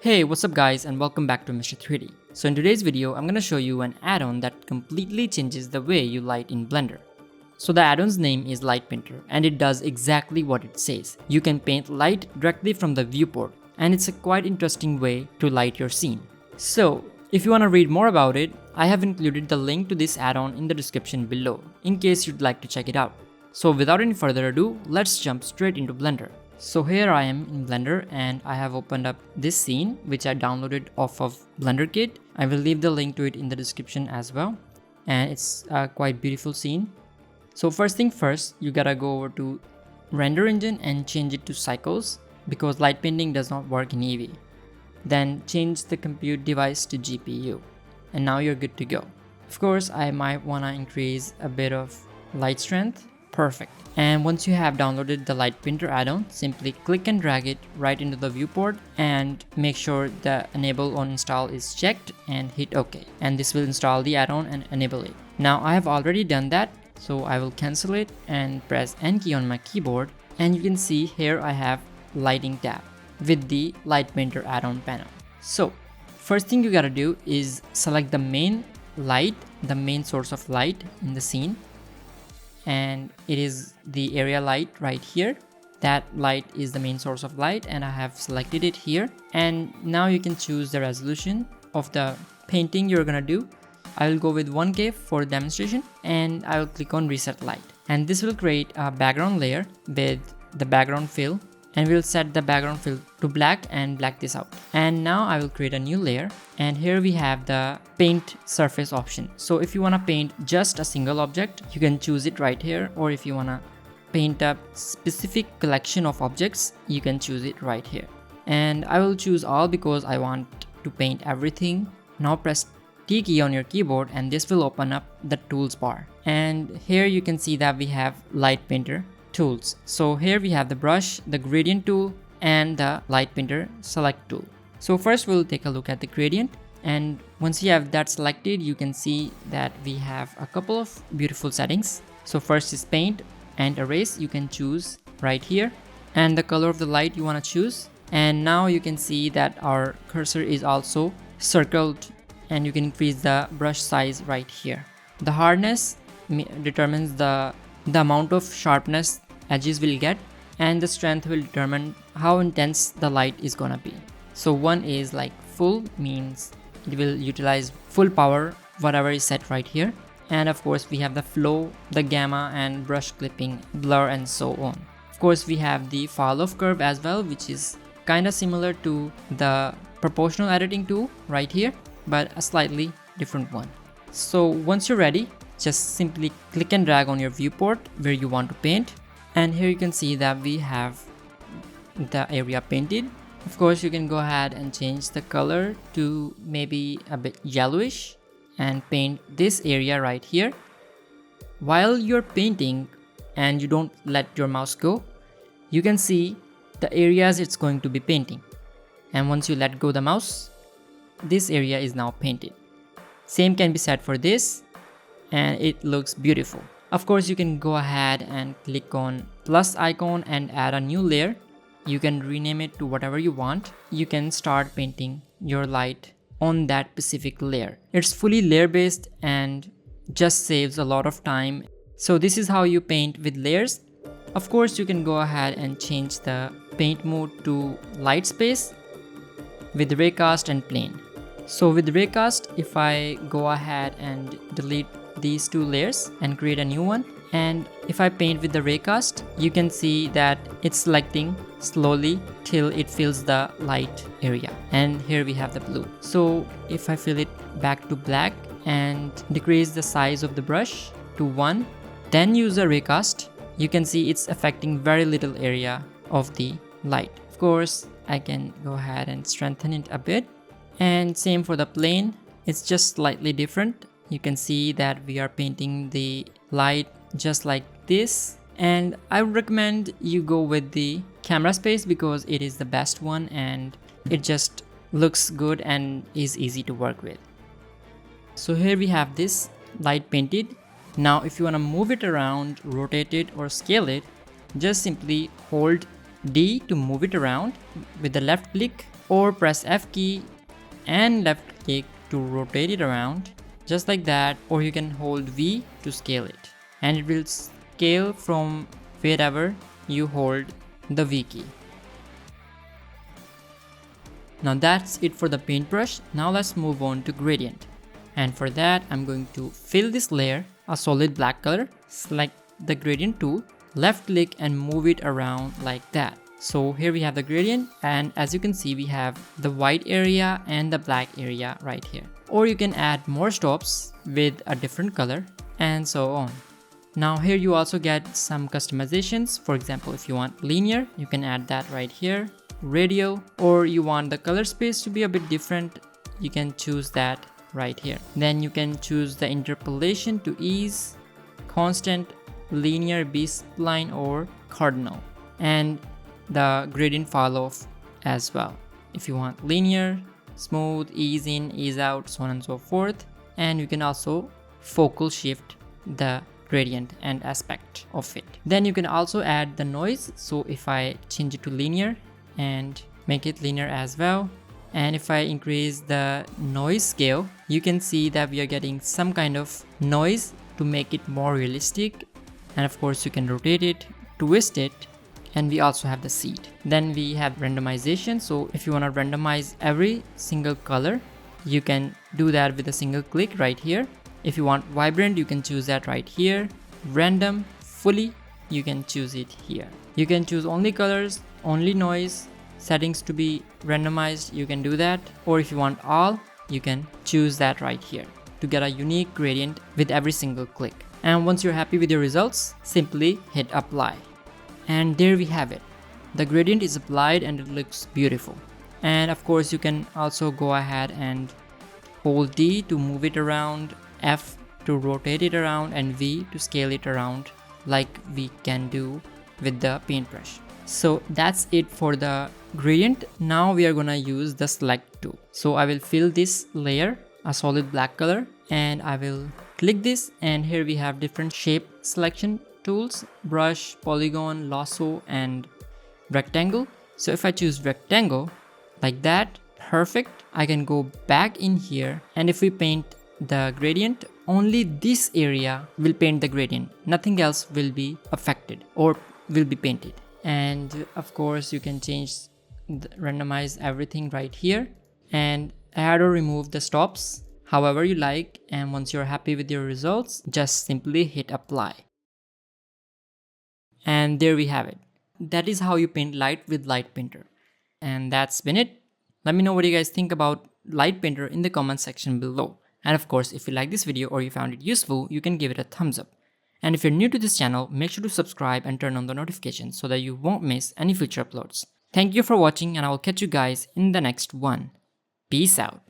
Hey, what's up guys, and welcome back to Mr. 3D. So in today's video, I'm gonna show you an add-on that completely changes the way you light in Blender. So the add-on's name is Light Painter, and it does exactly what it says. You can paint light directly from the viewport, and it's a quite interesting way to light your scene. So if you want to read more about it, I have included the link to this add-on in the description below, in case you'd like to check it out. So without any further ado, let's jump straight into Blender. So here I am in Blender and I have opened up this scene which I downloaded off of Blender Kit. I will leave the link to it in the description as well, and it's a quite beautiful scene. So first thing first, you gotta go over to render engine and change it to cycles because light painting does not work in Eevee. Then change the compute device to GPU, and now you're good to go. Of course, I might wanna increase a bit of light strength. Perfect. And once you have downloaded the Light Painter add-on, simply click and drag it right into the viewport and make sure the enable on install is checked and hit OK. And this will install the add-on and enable it. Now I have already done that, so I will cancel it and press N key on my keyboard, and you can see here I have lighting tab with the Light Painter add-on panel. So first thing you gotta do is select the main light, the main source of light in the scene. And it is the area light right here. That light is the main source of light, and I have selected it here. And now you can choose the resolution of the painting you're gonna do. I will go with 1K for demonstration, and I will click on reset light. And this will create a background layer with the background fill, and we'll set the background fill to black and black this out. And now I will create a new layer, and here we have the paint surface option. So if you want to paint just a single object, you can choose it right here, or if you want to paint a specific collection of objects, you can choose it right here. And I will choose all because I want to paint everything. Now press T key on your keyboard and this will open up the tools bar, and here you can see that we have Light Painter tools. So here we have the brush, the gradient tool, and the Light Painter select tool. So first we'll take a look at the gradient, and once you have that selected, you can see that we have a couple of beautiful settings. So first is paint and erase, you can choose right here, and the color of the light you want to choose. And now you can see that our cursor is also circled, and you can increase the brush size right here. The hardness determines the amount of sharpness edges will get, and the strength will determine how intense the light is gonna be. So one is like full, means it will utilize full power, whatever is set right here. And of course we have the flow, the gamma, and brush clipping, blur, and so on. Of course we have the fall off curve as well, which is kind of similar to the proportional editing tool right here, but a slightly different one. So once you're ready, just simply click and drag on your viewport where you want to paint, and here you can see that we have the area painted. Of course you can go ahead and change the color to maybe a bit yellowish and paint this area right here. While you're painting and you don't let your mouse go, you can see the areas it's going to be painting, and once you let go the mouse, this area is now painted. Same can be said for this, and it looks beautiful. Of course you can go ahead and click on plus icon and add a new layer. You can rename it to whatever you want. You can start painting your light on that specific layer. It's fully layer based and just saves a lot of time. So this is how you paint with layers. Of course you can go ahead and change the paint mode to light space with raycast and plane. So with raycast, if I go ahead and delete these two layers and create a new one, and if I paint with the raycast, you can see that it's selecting slowly till it fills the light area, and here we have the blue. So if I fill it back to black and decrease the size of the brush to 1, then use a raycast, you can see it's affecting very little area of the light. Of course I can go ahead and strengthen it a bit, and same for the plane, it's just slightly different. You can see that we are painting the light just like this, and I would recommend you go with the camera space because it is the best one and it just looks good and is easy to work with. So here we have this light painted. Now if you want to move it around, rotate it, or scale it, just simply hold D to move it around with the left click, or press F key and left click to rotate it around just like that, or you can hold V to scale it and it will scale from wherever you hold the V key. Now that's it for the paintbrush. Now let's move on to gradient. And for that, I'm going to fill this layer a solid black color, select the gradient tool, left click and move it around like that. So here we have the gradient, and as you can see, we have the white area and the black area right here. Or you can add more stops with a different color and so on. Now here you also get some customizations. For example, if you want linear, you can add that right here. Radial, or you want the color space to be a bit different, you can choose that right here. Then you can choose the interpolation to ease, constant, linear, B-spline, or cardinal, and the gradient fall off as well. If you want linear, smooth, ease in, ease out, so on and so forth. And you can also focal shift the gradient and aspect of it. Then you can also add the noise. So if I change it to linear and make it linear as well, and if I increase the noise scale, you can see that we are getting some kind of noise to make it more realistic. And of course you can rotate it, twist it, and we also have the seed. Then we have randomization. So if you want to randomize every single color, you can do that with a single click right here. If you want vibrant, you can choose that right here. Random, fully, you can choose it here. You can choose only colors, only noise, settings to be randomized, you can do that. Or if you want all, you can choose that right here to get a unique gradient with every single click. And once you're happy with your results, simply hit apply. And there we have it. The gradient is applied and it looks beautiful. And of course you can also go ahead and hold D to move it around, F to rotate it around, and V to scale it around like we can do with the paintbrush. So that's it for the gradient. Now we are gonna use the select tool. So I will fill this layer a solid black color and I will click this, and here we have different shape selection tools: brush, polygon, lasso, and rectangle. So if I choose rectangle like that, perfect. I can go back in here, and if we paint the gradient, only this area will paint the gradient, nothing else will be affected or will be painted. And of course you can randomize everything right here and add or remove the stops however you like. And once you're happy with your results, just simply hit apply. And there we have it. That is how you paint light with Light Painter. And that's been it. Let me know what you guys think about Light Painter in the comment section below. And of course, if you like this video or you found it useful, you can give it a thumbs up. And if you're new to this channel, make sure to subscribe and turn on the notifications so that you won't miss any future uploads. Thank you for watching, and I will catch you guys in the next one. Peace out.